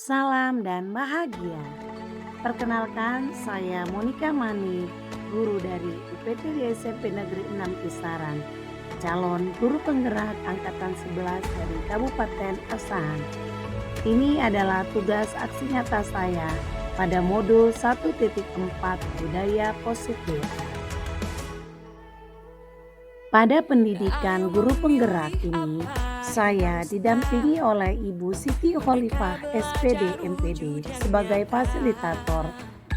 salam dan bahagia. Perkenalkan, saya Monica Mani, guru dari UPTD SMP Negeri 6 Kisaran, calon guru penggerak angkatan 11 dari Kabupaten Asahan. Ini adalah tugas aksi nyata saya pada modul 1.4 Budaya Positif. Pada pendidikan guru penggerak ini, saya didampingi oleh Ibu Siti Khalifah SPD MPD sebagai fasilitator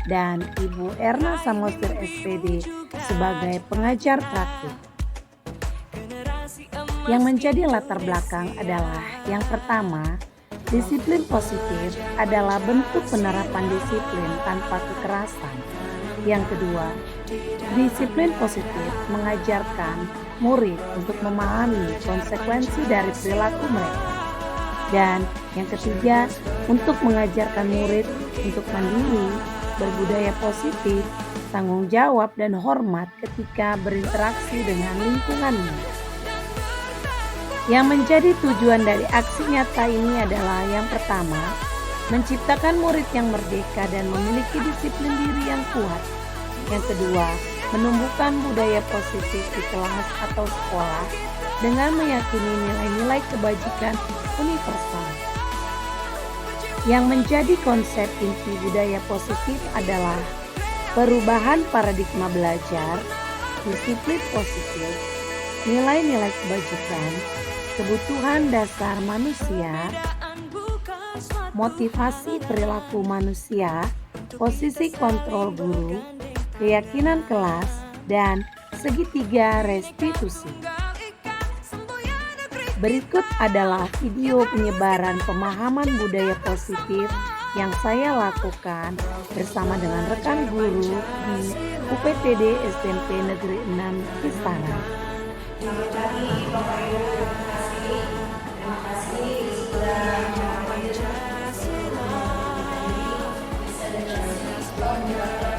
dan Ibu Erna Samosir SPD sebagai pengajar praktik. Yang menjadi latar belakang adalah yang pertama, disiplin positif adalah bentuk penerapan disiplin tanpa kekerasan. Yang kedua, disiplin positif mengajarkan murid untuk memahami konsekuensi dari perilaku mereka. Dan yang ketiga, untuk mengajarkan murid untuk mandiri, berbudaya positif, tanggung jawab dan hormat ketika berinteraksi dengan lingkungannya. Yang menjadi tujuan dari aksi nyata ini adalah yang pertama, menciptakan murid yang merdeka dan memiliki disiplin diri yang kuat. Yang kedua, menumbuhkan budaya positif di kelas atau sekolah dengan meyakini nilai-nilai kebajikan universal. Yang menjadi konsep inti budaya positif adalah perubahan paradigma belajar, disiplin positif, nilai-nilai kebajikan, kebutuhan dasar manusia, motivasi perilaku manusia, posisi kontrol guru, keyakinan kelas, dan segitiga restitusi. Berikut adalah video penyebaran pemahaman budaya positif yang saya lakukan bersama dengan rekan guru di UPTD SMP Negeri 6 Kisaran. Selamat pagi Bapak Ibu, terima kasih sudah menghadirkan bisa dengan sebuah menyebabkan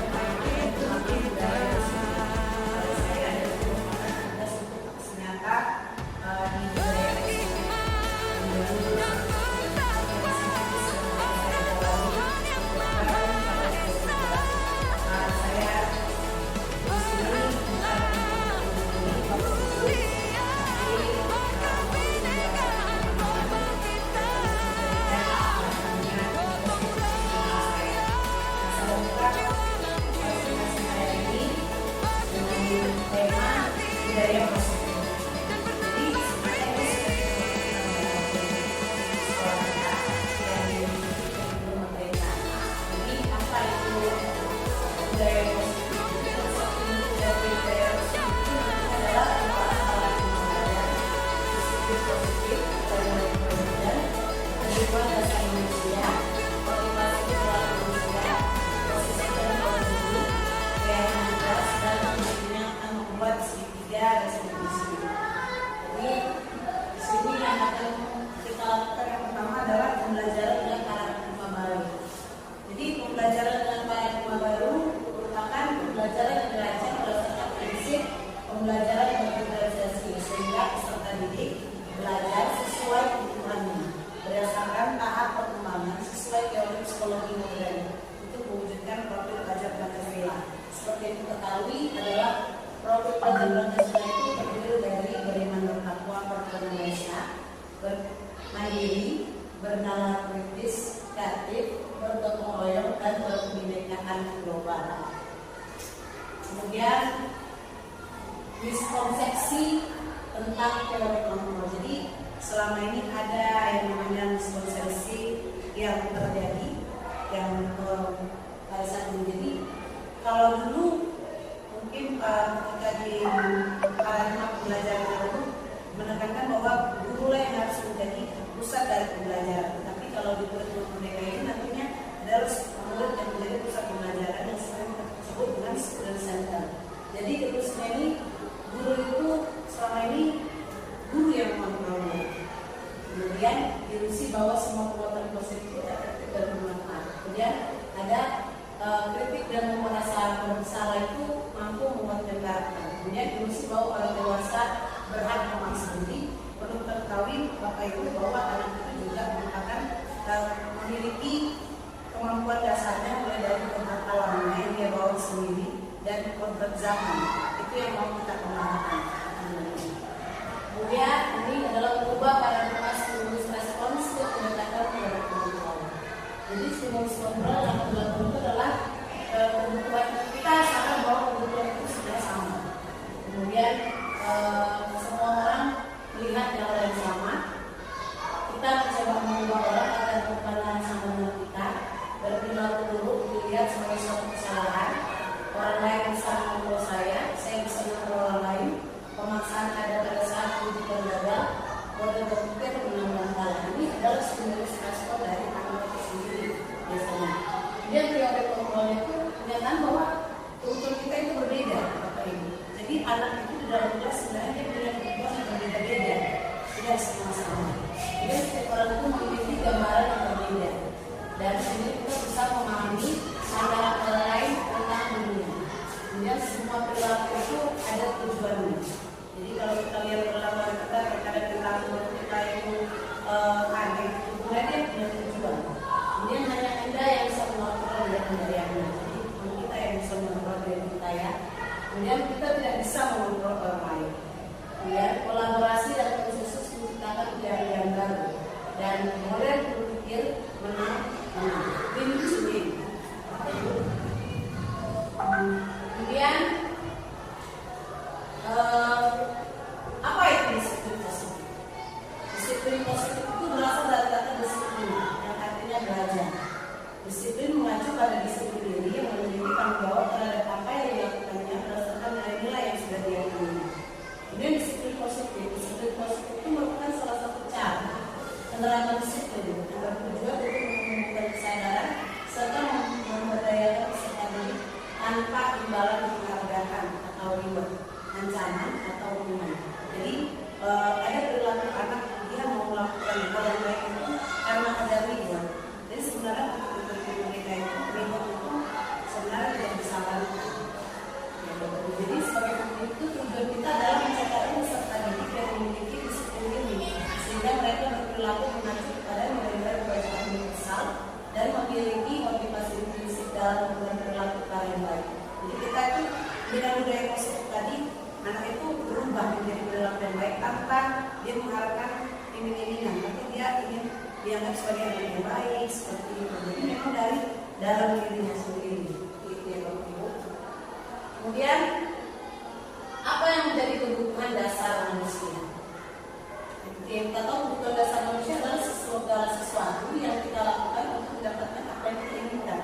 budaya saya ada tugas untuk aksi nyata di budaya budaya positif. Jadi sebenarnya ini sekolah yang pemerintah. Jadi apa itu budaya positif? Dari budaya positif itu adalah alat belajar disiplin positif dari belajar, kehidupan dasar manusia, motivasi perilaku manusia, posisi dan guru, keyakinan kelas dan tentunya akan membuat restitusi. Jadi di sini yang akan kita lakukan yang pertama adalah pembelajaran dengan paradigma baru. Jadi pembelajaran dengan paradigma baru merupakan pembelajaran yang dirancang berdasarkan prinsip pembelajaran berintegrasi sehingga peserta didik belajar sesuai kebutuhannya berdasarkan tahap perkembangan sesuai teori psikologi modern untuk mewujudkan profil belajar Pancasila. Seperti yang kita ketahui adalah profil belajar Pancasila itu terdiri dari beriman bertakwa, beragama Indonesia, bermandiri, bernalar kritis, kreatif, bergotong royong dan berkebinekaan global. Kemudian miskonsepsi tentang teori kelompok. Jadi selama ini ada yang namanya miskonsepsi yang terjadi, yang pada saat ini. Jadi kalau dulu mungkin ketika di paradigma pembelajaran dulu menekankan bahwa guru lah yang harus menjadi pusat dari pembelajaran. Tapi kalau di kurikulum merdeka ini nantinya harus murid yang menjadi pusat pembelajaran yang sering disebut dengan student center. Jadi terusnya ini guru itu selama ini guru yang mengontrol. Kemudian diilusi bahwa semua perbuatan positif itu efektif dan bermanfaat. Kemudian ada kritik dan merasa bersalah itu mampu membuat memberatkan. Kemudian ilusi bahwa orang dewasa berhak memaksudi. Perlu kita ketahui Bapak Ibu bahwa anak itu juga merupakan memiliki kemampuan dasarnya mulai dari kodrat alamnya yang dia bawa sendiri dan kodrat zaman. Itu yang mau kita kembangkan. Kemudian ini adalah mengubah paradigma stimulus respons ke pendekatan kepada kebutuhan. Jadi stimulus kontrol yang dilakukan itu adalah kebutuhan kita sadar bahwa kebutuhan itu sudah sama. Kemudian semua orang melihat hal yang sama. Kita mencoba mengubah orang agar berpandangan sama dengan kita, berperilaku buruk dilihat sebagai suatu kesalahan. Orang lain bisa mengontrol saya bisa mengontrol orang lain. Pemaksaan ada pada saat ujian gagal, mode berpikir menambah kalah. Ini adalah stimulus respon dari anak itu sendiri biasanya. Kemudian teori kontrolnya itu menyatakan bahwa kebutuhan kita itu berbeda, Bapak Ibu. Jadi anak itu di dalam kelas sebenarnya dia punya kebutuhan yang berbeda-beda, tidak sama-sama. Jadi setiap orang itu memiliki gambaran yang berbeda. Dan ini kita bisa memahami pandangan orang lain tentang dunia. Kemudian semua perilaku itu ada tujuannya. Jadi kalau kita lihat perilaku kita terkadang perilaku kita itu aneh, sebenarnya punya tujuan. Kemudian hanya Anda yang bisa mengontrol dari Anda. Jadi kita yang bisa mengontrol diri kita ya. Kemudian kita tidak bisa mengontrol orang lain. Kemudian kolaborasi dan konsensus menciptakan teori yang baru dan model berpikir menang. Win-win. Kemudian apa itu disiplin positif? Disiplin positif itu berasal dari kata disiplin yang artinya belajar. Disiplin mengacu pada disiplin diri yang memiliki tanggung jawab terhadap apa yang dilakukannya berdasarkan nilai-nilai yang sudah dia miliki. Kemudian disiplin positif itu merupakan salah satu cara penerapan disiplin yang bertujuan untuk menumbuhkan kesadaran serta memberdayakan peserta didik tanpa imbalan penghargaan atau reward, ancaman atau hukuman. Jadi ada perilaku anak dia mau melakukan hal yang baik itu karena ada reward. Jadi sebenarnya untuk mereka itu reward itu sebenarnya tidak disarankan. Jadi sebagai pemimpin itu tujuan kita adalah mencetak peserta didik yang memiliki disiplin ini sehingga mereka berperilaku mengacu kepada nilai-nilai kebaikan universal dan memiliki motivasi intrinsik dalam berperilaku yang baik. Jadi kita itu dengan budaya positif tadi, anak itu berubah menjadi perilaku yang baik tanpa dia mengharapkan iming-imingan, tapi dia ingin dianggap sebagai anak yang baik seperti itu. Jadi memang dari dalam dirinya sendiri. Itu ya Bapak Ibu. Kemudian apa yang menjadi kebutuhan dasar manusia? Kita tahu kebutuhan dasar manusia adalah sesuatu yang kita lakukan untuk mendapatkan apa yang kita inginkan.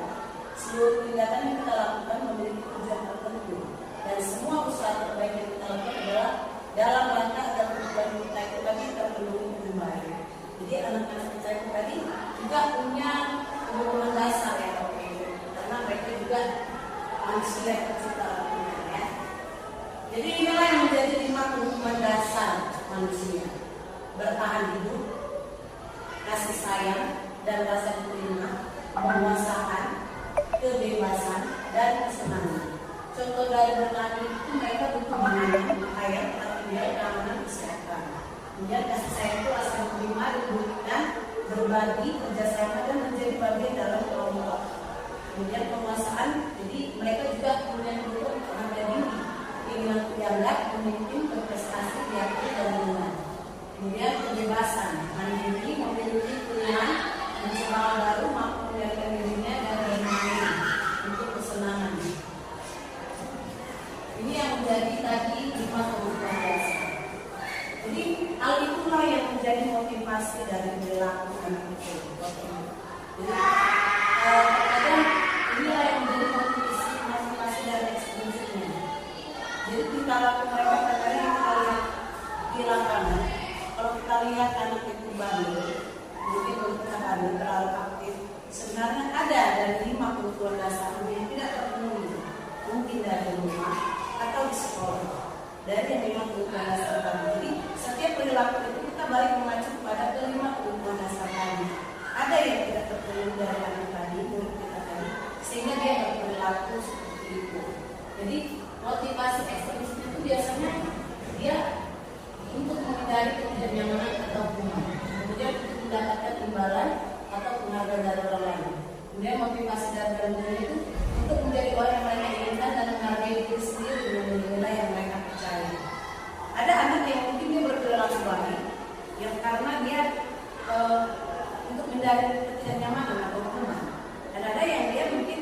Seluruh tindakan yang kita lakukan memiliki tujuan tertentu dan semua usaha terbaik yang kita lakukan adalah dalam rangka agar tujuan kita itu tadi terpenuhi dengan baik. Jadi anak-anak kita itu tadi juga punya kebutuhan dasar ya Bapak Ibu, karena mereka juga manusia yang tercipta ya. Jadi inilah yang menjadi 5 kebutuhan dasar manusia: bertahan hidup, kasih sayang dan rasa diterima, penguasaan, kebebasan, dan kesenangan. Contoh dari bertahan hidup itu mereka butuh makanan, pakaian, tinggal, keamanan, kesehatan. Kemudian kasih sayang itu rasa diterima, diberikan, berbagi, kerjasama, dan menjadi bagian dalam kelompok. Kemudian penguasaan, jadi mereka juga punya kebutuhan harga diri, keinginan dianggap, memimpin, berprestasi, diakui, dan lingkungan. Kemudian kebebasan, mandiri, memiliki pilihan, mencoba hal baru, mampu menjaga dirinya dan bermain untuk kesenangan. Ini yang menjadi tadi 5 kebutuhan dasar. Jadi hal itulah yang menjadi motivasi dari perilaku anak itu. Jadi kadang inilah yang menjadi motivasi dari ekstrinsipnya. Jadi kita lakukan mereka kadang kita lihat di lapangan. Kalau kita lihat anak itu bandel, mungkin kita bandel terlalu aktif. Sebenarnya ada dari 5 kebutuhan dasar yang tidak terpenuhi, mungkin dari rumah atau di sekolah. Dari yang 5 kebutuhan dasar tadi. Jadi setiap perilaku itu kita balik mengacu pada ke-5 kebutuhan dasar tadi. Ada yang tidak terpenuhi dari anak tadi, murid kita tadi, sehingga dia berperilaku seperti itu. Jadi motivasi ekstrinsip itu biasanya dia untuk menghindari ketidaknyamanan atau hukuman, kemudian untuk mendapatkan imbalan atau penghargaan dari orang lain. Kemudian motivasi dalam diri itu untuk menjadi orang yang mereka inginkan dan menghargai diri sendiri dengan nilai yang mereka percaya. Ada anak yang mungkin dia berperilaku baik, yang karena dia untuk menghindari ketidaknyamanan atau hukuman. Dan ada yang dia mungkin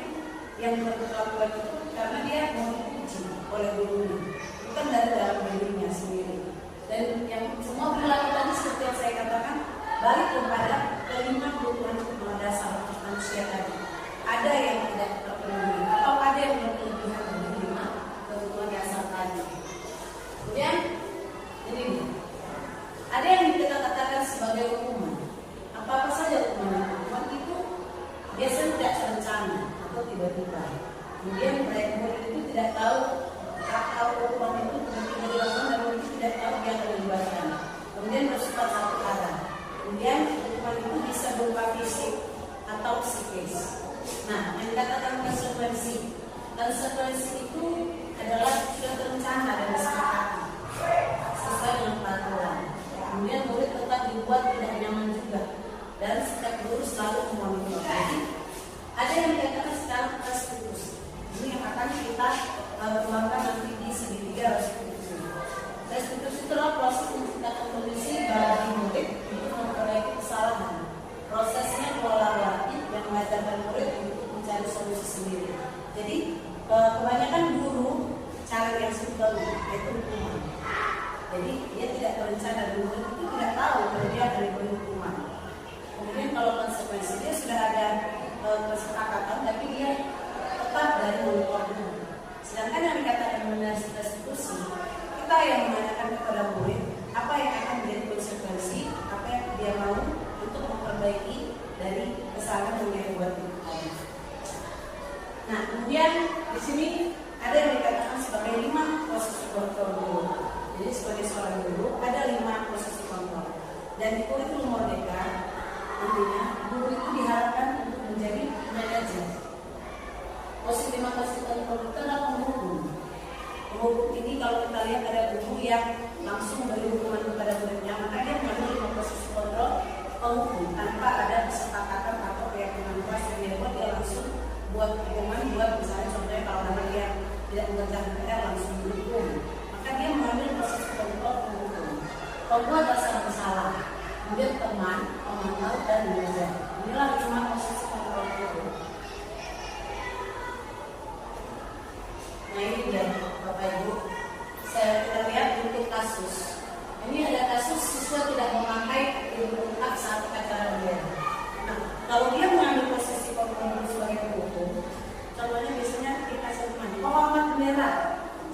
yang berperilaku baik itu karena dia mau dipuji oleh gurunya, bukan dari dalam dirinya sendiri. Dan yang semua perilaku tadi seperti yang saya katakan balik kepada kelima kebutuhan dasar manusia tadi. Ada yang tidak terpenuhi atau ada yang berlebihan dari lima kebutuhan dasar tadi. Kemudian ini ada yang kita katakan sebagai hukuman. Apa saja hukuman? Hukuman itu biasanya tidak terencana atau tiba-tiba. Kemudian murid itu tidak tahu hukuman itu tiba-tiba dilakukan dan murid itu tidak tahu dia akan dilibatkan. Kemudian bersifat satu arah. Kemudian hukuman itu bisa berupa fisik atau psikis. Nah, yang dikatakan konsekuensi itu adalah sudah terencana dan disepakati sesuai dengan peraturan. Kemudian murid tetap dibuat tidak nyaman juga dan setiap guru selalu memonitor. Jadi ada yang dikatakan secara restitusi. Ini yang akan kita keluarkan nanti di segitiga restitusi. Restitusi itu adalah proses menciptakan kondisi bagi murid untuk memperbaiki kesalahan. Prosesnya kolaboratif yang mengajarkan murid untuk mencari solusi sendiri. Jadi kebanyakan guru cari yang simpel, yaitu hukuman. Jadi dia tidak berencana dan murid itu tidak tahu kalau dia akan diberi hukuman. Kemudian kalau konsekuensi dia sudah ada kesepakatan, tapi dia tetap dari monitor dulu. Sedangkan yang dikatakan mengenai restitusi, kita yang menanyakan kepada murid apa yang akan menjadi konsekuensi, apa yang dia mau untuk memperbaiki dari kesalahan yang dia buat itu. Nah, kemudian di sini ada yang dikatakan sebagai 5 posisi kontrol guru. Jadi sebagai seorang guru ada 5 posisi kontrol. Dan di kurikulum Merdeka nantinya guru itu diharapkan untuk menjadi manajer. Posisi 5 posisi kontrol itu adalah penghukum. Penghukum ini kalau kita lihat ada guru yang langsung memberi hukuman kepada muridnya, maka dia mengambil 5 posisi kontrol penghukum tanpa ada kesepakatan atau keyakinan keras yang dia buat, dia langsung buat hukuman, buat misalnya contohnya kalau ada yang tidak mengerjakan PR langsung dihukum, maka dia mengambil proses kontrol penghukum. Pembuat rasa bersalah, kemudian teman, pemantau dan mengajar. Inilah 5 posisi kontrol itu. Nah ini dia Bapak Ibu, kita lihat untuk kasus. Ini ada kasus siswa tidak memakai ilmu lengkap saat upacara bendera. Nah, kalau dia mengambil posisi kontrol sebagai penghukum, contohnya biasanya kita sebutkan pengawalan bendera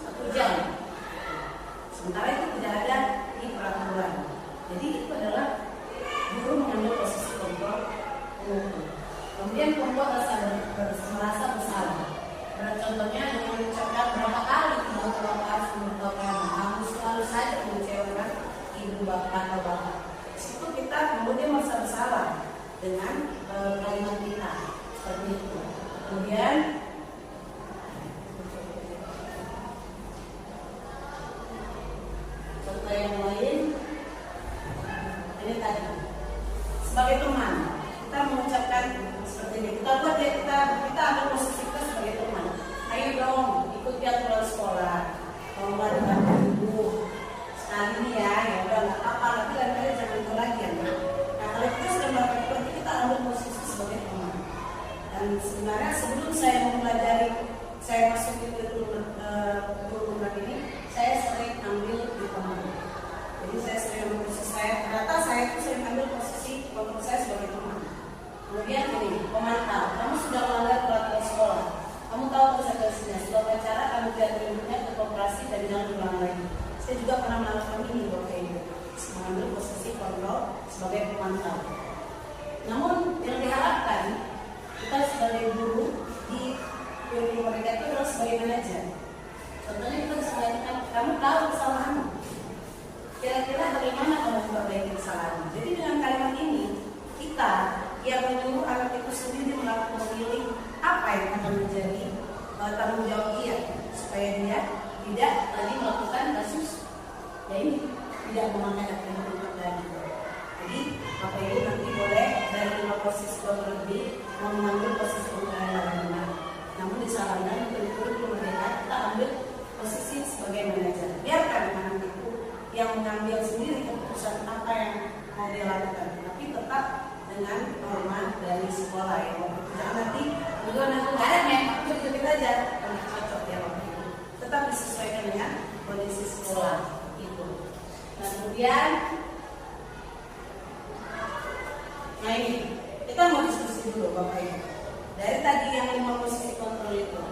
1 jam. Sementara itu tidak ada di peraturan. Jadi itu adalah guru mengambil posisi kontrol penghukum. Kemudian pembuat merasa bersalah. Contohnya dengan mengucapkan berapa kali ibu harus memberitahukan kamu selalu saja mengecewakan ibu bapak atau bapak. Itu kita kemudian merasa bersalah dengan kalimat kita seperti itu. Kemudian contoh yang lain ini tadi sebagai teman kita mengucapkan seperti ini. Kita buat ya kita ambil posisi kita sebagai teman. Ayo dong ikuti aturan sekolah. Kalau nggak ada ibu sekali ini ya udah nggak apa-apa. Tapi lain-lain jangan itu lagi ya. Nah kalau kita sudah melakukan itu kita ambil posisi sebagai teman. Dan sebenarnya sebelum saya mempelajari, saya masuk di kurikulum ini, saya sering ambil di teman. Jadi saya sering ambil posisi ternyata saya itu sering ambil posisi kontrol saya sebagai teman. Kemudian ini, pemantau. Kamu sudah melanggar peraturan sekolah. Kamu tahu konsekuensinya. Setelah upacara, kamu tidak terlibatnya ke koperasi dan jangan diulang lagi. Saya juga pernah melakukan ini, Bapak Ibu. Mengambil posisi kontrol sebagai pemantau. Namun yang diharapkan kita sebagai guru di kurikulum mereka itu adalah sebagai manajer. Contohnya kita bisa mengatakan, kamu tahu kesalahanmu. Kira-kira bagaimana kamu memperbaiki kesalahanmu. Jadi dengan kalimat ini kita yang menyuruh anak itu sendiri melakukan memilih apa yang akan menjadi tanggung jawab dia supaya dia tidak tadi melakukan kasus ya ini tidak memakai aktivitas tadi. Jadi Bapak Ibu nanti boleh dari 5 posisi lebih mengambil posisi kondisi sekolah itu. Nah kemudian, nah ini kita mau diskusi dulu Bapak Ibu. Dari tadi yang 5 posisi kontrol itu,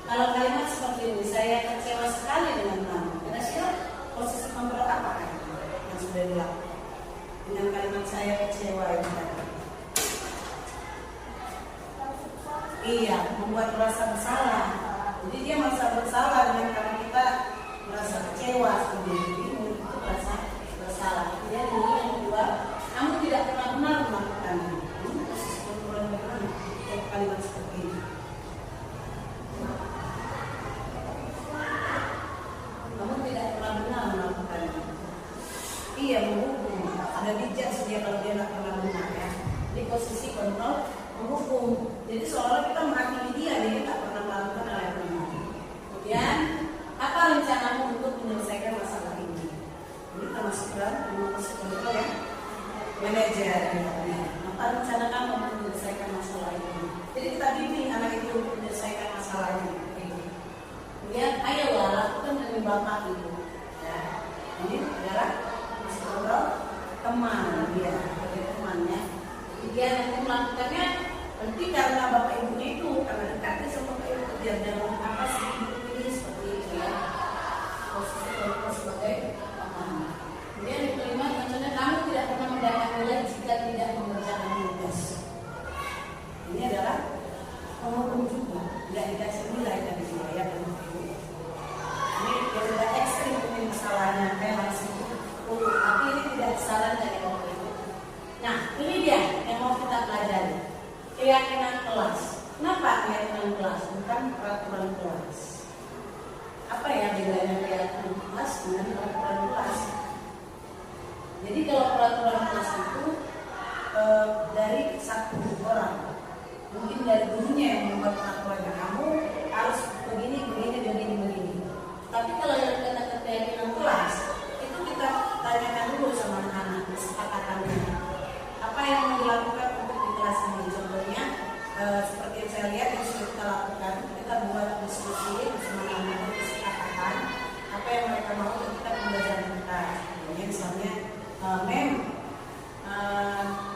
kalau kalimat seperti ini, saya kecewa sekali dengan kamu. Kira-kira posisi kontrol apa yang sudah dilakukan dengan kalimat saya kecewa ini tadi? Iya, membuat merasa bersalah. Jadi dia merasa bersalah dengan karena kita merasa kecewa sendiri, itu merasa bersalah. Kemudian ini yang kedua, kamu tidak pernah benar melakukannya. Ini posisi kontrol yang bagaimana? Kalimat seperti ini. Kamu tidak pernah benar melakukannya. Iya, menghukum. Ada dijudge dia kalau dia tidak pernah benar ya. Di posisi kontrol menghukum. Jadi seolah kita menghakimi dia tak pernah melakukan hal yang benar. Kemudian, apa rencanamu untuk menyelesaikan masalah ini? Ini kita masuk dalam posisi kontrol ya. Manajer. Apa rencana kamu untuk menyelesaikan masalah ini? Jadi kita bimbing anak itu untuk menyelesaikan masalah ini. Kemudian, ayolah lakukan demi Bapak itu. Ya. Ini adalah posisi kontrol teman dia, sebagai temannya. Jadi dia nanti melakukannya. Nanti karena Bapak Ibunya itu, karena dekatnya sama Bapak Ibu, biar jangan apa sih ini seperti itu ya. Posisi kontrol sebagai teman. Kemudian yang kelima, contohnya kamu tidak pernah mendapat nilai jika tidak mengerjakan tugas. Ini adalah penghukum juga, tidak dikasih nilai dari dia ya Bapak Ibu. Ini yang sudah ekstrim ini masalahnya, kayak langsung tapi ini tidak saran dari Bapak Ibu. Nah, ini dia yang mau kita pelajari. Keyakinan kelas. Kenapa keyakinan kelas? Bukan peraturan kelas. Apa ya bedanya keyakinan kelas dengan peraturan kelas? Jadi kalau peraturan kelas itu dari satu orang, mungkin dari gurunya yang membuat peraturannya, kamu harus begini. Tapi kalau yang kata keyakinan kelas, itu kita tanyakan dulu sama anak-anak kesepakatannya. Apa yang mau dilakukan untuk di kelas ini? Contohnya seperti yang saya lihat yang sudah kita lakukan, kita buat diskusi bersama anak-anak kesepakatan apa yang mereka mau ketika pembelajaran kita. Misalnya, mem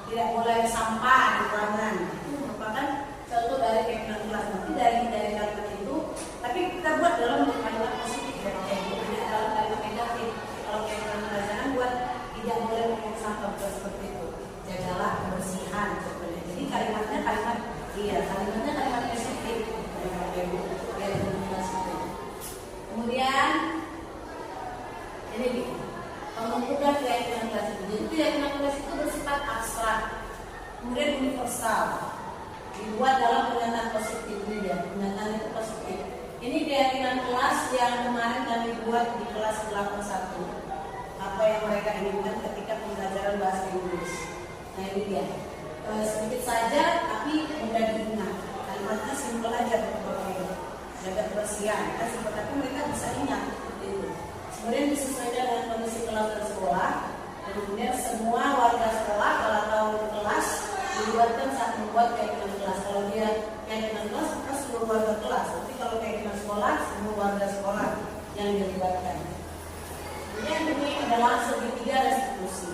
tidak boleh sampah di ruangan. Itu merupakan contoh dari keyakinan kelas. Nanti dari kalimat itu, tapi kita buat dalam kalimat positif ya, tidak dalam kalimat negatif. Kalau keyakinan pembelajaran buat tidak boleh membuang sampah seperti itu. Jagalah kebersihan contohnya. Jadi kalimatnya kalimat positif. Kemudian ini pembentukan keyakinan kelas itu. Jadi keyakinan kelas itu bersifat abstrak, kemudian universal, dibuat dalam pernyataan positif. Ini dia, pernyataan itu positif. Ini keyakinan kelas yang kemarin kami buat di kelas 81. Apa yang mereka inginkan ketika pembelajaran bahasa Inggris. Nah ini dia, sedikit saja tapi mudah diingat. Kalimatnya simpel aja Bapak-Ibu. Jaga kebersihan, simpel tapi mereka bisa ingat itu. Kemudian disesuaikan dengan kondisi kelas dan sekolah. Kemudian semua warga sekolah kalau tahu kelas dibuatkan saat membuat keyakinan kelas. Kalau dia keyakinan kelas maka seluruh warga kelas. Tapi kalau keyakinan sekolah semua warga sekolah yang dilibatkan. Kemudian ini adalah segitiga restitusi.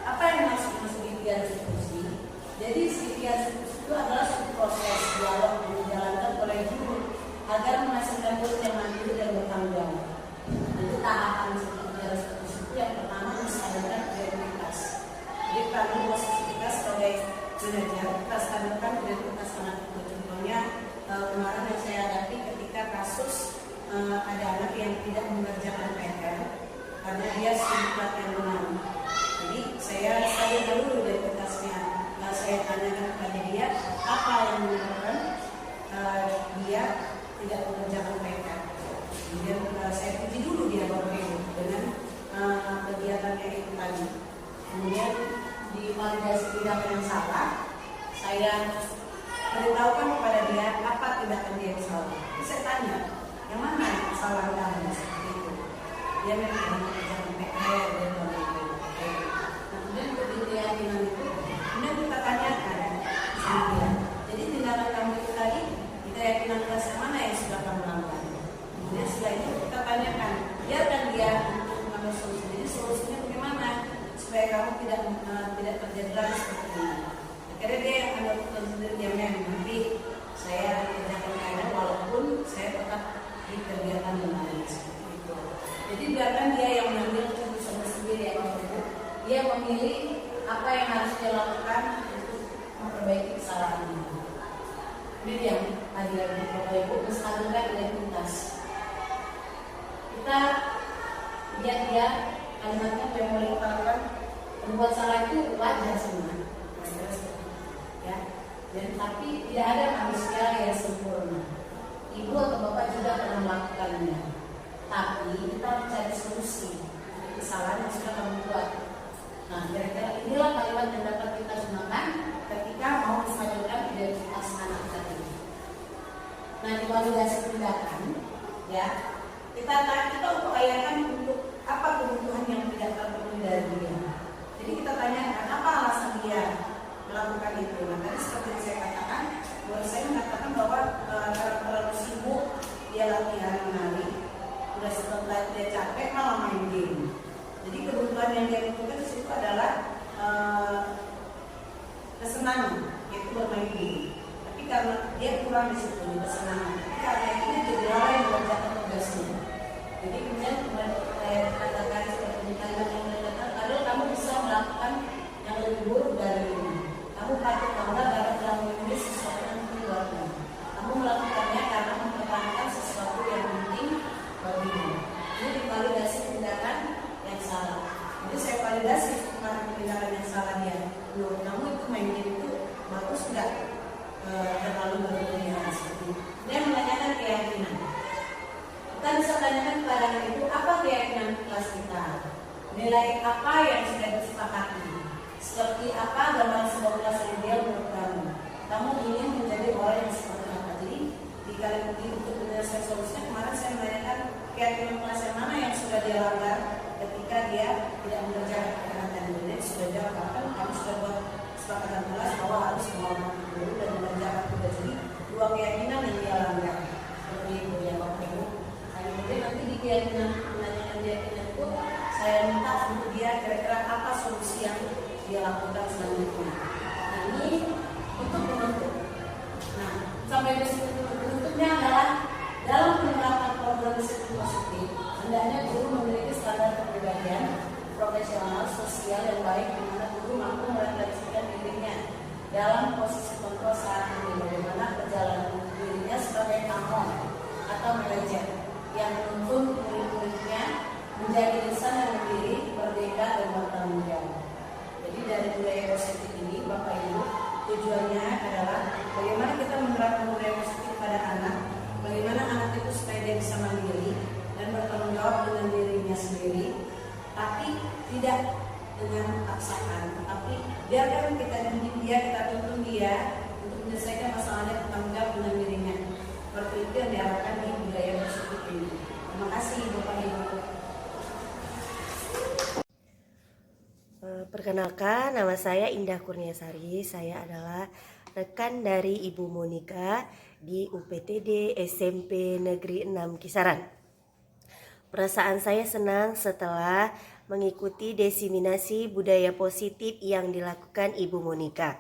Apa yang maksud segitiga restitusi? Jadi segitiga restitusi itu adalah suatu proses dialog yang dijalankan oleh guru agar menghasilkan murid yang mandiri dan bertanggung jawab. Jadi tahapan segitiga restitusi itu yang pertama menstabilkan kredibilitas. Jadi kami posisi kita sebagai manajer, kita stabilkan kredibilitas anak itu. Contohnya kemarin yang saya hadapi ketika kasus ada anak yang tidak mengerjakan PR karena dia sibuk latihan menang. Jadi saya dulu identitasnya, saya tanyakan kepada dia apa yang menyebabkan dia tidak mengerjakan PR. Kemudian saya puji dulu dia Bapak Ibu dengan kegiatannya itu tadi. Kemudian di validasi tindakan yang salah, saya beritahukan kepada dia apa tindakan dia yang salah. Jadi saya tanya, yang mana kesalahan kamu seperti itu? Dia memang mengerjakan PR dan begitu. Kemudian begitu keyakinan itu, kemudian kita tanyakan sama dia. Jadi tindakan kamu itu tadi, keyakinan kelas mana yang sudah kamu lakukan? Kemudian setelah itu kita tanyakan, biarkan terjadi lagi seperti ini. Akhirnya dia yang ada kemudiannya nanti saya kerjakan keadaan walaupun saya tetap di kegiatan lain seperti itu. Jadi biarkan dia yang mengambil keputusan sendiri ya Bapak Ibu. Dia memilih apa yang harus dia lakukan untuk memperbaiki kesalahannya. Ini yang ada Bapak Ibu, menstabilkan identitas. Kita lihat dia kalimatnya yang boleh katakan membuat salah itu wajar semua, ya. Dan tapi tidak ada manusia yang sempurna. Ibu atau bapak juga pernah melakukannya. Tapi kita mencari solusi dari kesalahan yang sudah kamu buat. Nah, kira-kira inilah kalimat yang dapat kita gunakan ketika mau menstabilkan identitas anak tadi. Nah, di validasi tindakan, ya, kita upayakan untuk apa kebutuhan yang tidak terpenuhi dari dia. Jadi kita tanyakan apa alasan dia melakukan itu. Nah, tadi seperti yang saya katakan, saya mengatakan bahwa karena terlalu sibuk dia latihan menari, udah setelah dia capek malah main game. Jadi kebutuhan yang dia butuhkan di situ adalah kesenangan, yaitu bermain game. Tapi karena dia kurang di situ kesenangan, karena ini jadi lalai mengerjakan tugasnya. Jadi kemudian saya katakan seperti kalimat yang mengatakan, kalau kamu bisa melakukan yang lebih buruk dari ini, kamu patut bangga karena telah memilih sesuatu yang penting buatmu. Kamu melakukannya karena mempertahankan sesuatu yang penting bagimu. Ini divalidasi tindakan yang salah. Jadi saya validasi tindakan yang salah dia. Loh, kamu itu main game itu bagus nggak? Terlalu berlebihan seperti itu. Dia menanyakan keyakinan. Kita bisa tanyakan kepada anak itu, apa keyakinan kelas kita? Nilai apa yang sudah disepakati? Seperti apa gambaran sebuah kelas ideal menurut kamu? Kamu ingin menjadi orang yang seperti apa? Jadi di kali ini untuk menyelesaikan solusinya, kemarin saya menanyakan keyakinan kelas yang mana yang sudah dia langgar ketika dia tidak mengerjakan kegiatan ini. Sudah jawab, kan kami sudah buat kesepakatan kelas bahwa harus menghormati guru dan mengerjakan tugas. Jadi dua keyakinan yang dia langgar. Seperti itu ya Bapak Ibu. Kemudian nanti di keyakinan itu saya minta untuk dia kira-kira apa solusi yang dia lakukan selanjutnya. Nah, ini untuk membentuk. Nah, sampai di situ bentuknya adalah dalam penerapan program disiplin positif, hendaknya guru memiliki standar kepribadian profesional sosial yang baik di mana guru mampu merefleksikan dirinya dalam posisi kontrol saat ini, bagaimana perjalanan dirinya sebagai amon atau manajer yang menuntun murid-muridnya menjadi insan yang mandiri, merdeka dan bertanggung jawab. Jadi dari budaya positif ini, Bapak Ibu, tujuannya adalah bagaimana kita menerapkan budaya positif pada anak, bagaimana anak itu supaya dia bisa mandiri dan bertanggung jawab dengan dirinya sendiri, tapi tidak dengan paksaan, tapi biarkan kita didik dia, kita tuntun dia untuk menyelesaikan masalahnya, bertanggung jawab dengan dirinya. Seperti itu yang diharapkan di budaya positif ini. Terima kasih Bapak Ibu. Perkenalkan, nama saya Indah Kurniasari. Saya adalah rekan dari Ibu Monika di UPTD SMP Negeri 6 Kisaran. Perasaan saya senang setelah mengikuti diseminasi budaya positif yang dilakukan Ibu Monika.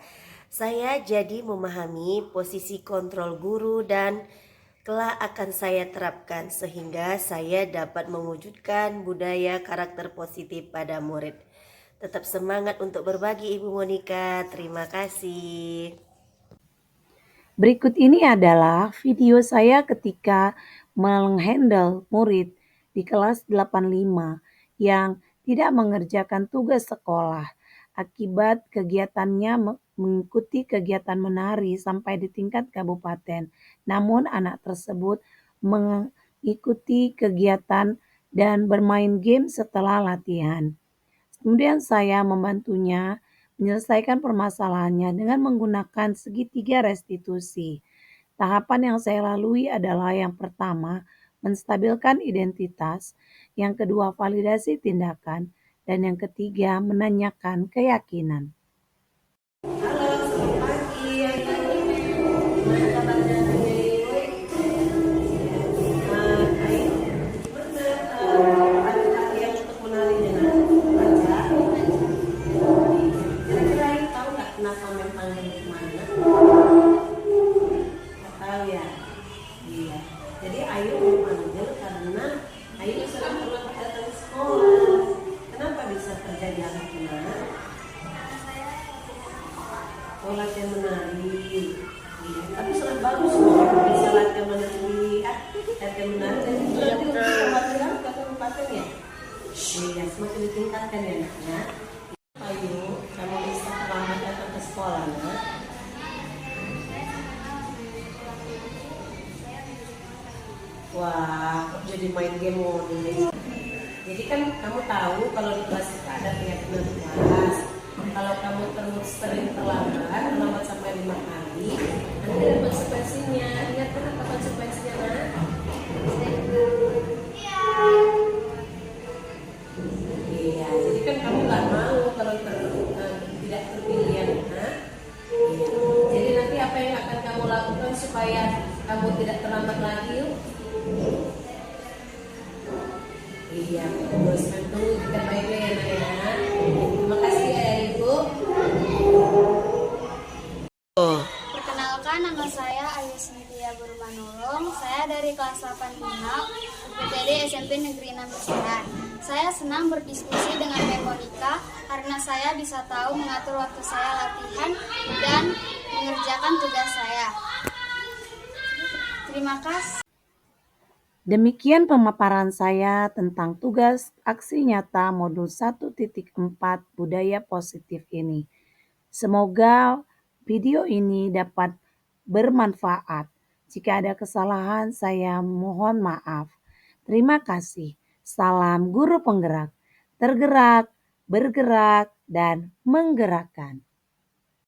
Saya jadi memahami posisi kontrol guru dan kelak akan saya terapkan sehingga saya dapat mewujudkan budaya karakter positif pada murid. Tetap semangat untuk berbagi Ibu Monika. Terima kasih. Berikut ini adalah video saya ketika menghandle murid di kelas 85 yang tidak mengerjakan tugas sekolah akibat kegiatannya mengikuti kegiatan menari sampai di tingkat kabupaten. Namun anak tersebut mengikuti kegiatan dan bermain game setelah latihan. Kemudian saya membantunya menyelesaikan permasalahannya dengan menggunakan segitiga restitusi. Tahapan yang saya lalui adalah yang pertama, menstabilkan identitas, yang kedua, validasi tindakan, dan yang ketiga, menanyakan keyakinan. Halo, selamat pagi. Gimana kabarnya? Benar, yang untuk menari dengan baca. Kira-kira tahu ya. Iya. Jadi Ayu memanggil karena Ayu sering terlambat datang ke sekolah. Kenapa bisa terjadi hal itu? Oh, latihan menari. Iya. Tapi sangat bagus loh bisa latihan menari. Latihan menari dan itu nanti untuk perwakilan ke kabupaten ya. Iya, semakin ditingkatkan ya naknya. Ayu, kamu bisa terlambat datang ke sekolah nak. Wah, kok jadi main game mode. Jadi kan kamu tahu kalau di kelas kita ada keyakinan kelas. Kalau kamu terus sering terlambat sampai 5 kali, nanti ada konsekuensinya. Ingat kan apa konsekuensinya, nak? Iya, jadi kan kamu nggak mau kalau tidak terpilih ya, nak. Iya. Jadi nanti apa yang akan kamu lakukan supaya kamu tidak terlambat lagi? Yuk? Iya, terus tentu kita baiknya ya nak ya. Terima kasih ya Ibu. Perkenalkan, nama saya Ayu Sintia Burmanulung. Saya dari kelas 8 Minang, UPTD SMP Negeri 6 Kisaran. Saya senang berdiskusi dengan Monika karena saya bisa tahu mengatur waktu saya latihan dan mengerjakan tugas saya. Terima kasih. Demikian pemaparan saya tentang tugas aksi nyata modul 1.4 budaya positif ini. Semoga video ini dapat bermanfaat. Jika ada kesalahan, saya mohon maaf. Terima kasih. Salam guru penggerak, tergerak, bergerak, dan menggerakkan.